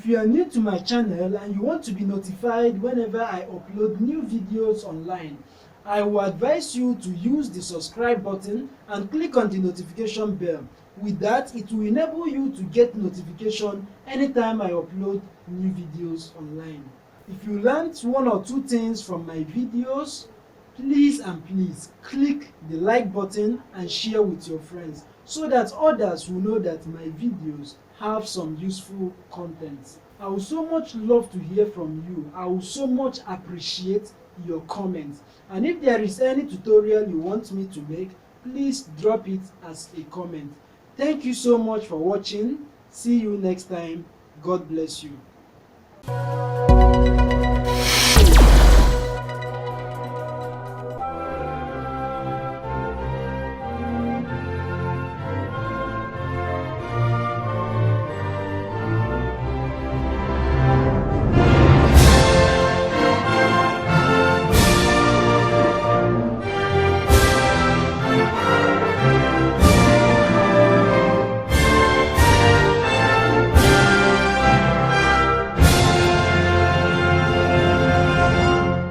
you are new to my channel and you want to be notified whenever I upload new videos online, I will advise you to use the subscribe button and click on the notification bell. With that, it will enable you to get notification anytime I upload new videos online. If you learned one or two things from my videos, please click the like button and share with your friends so that others will know that my videos have some useful content. I would so much love to hear from you. I would so much appreciate your comments. And if there is any tutorial you want me to make, please drop it as a comment. Thank you so much for watching. See you next time. God bless you.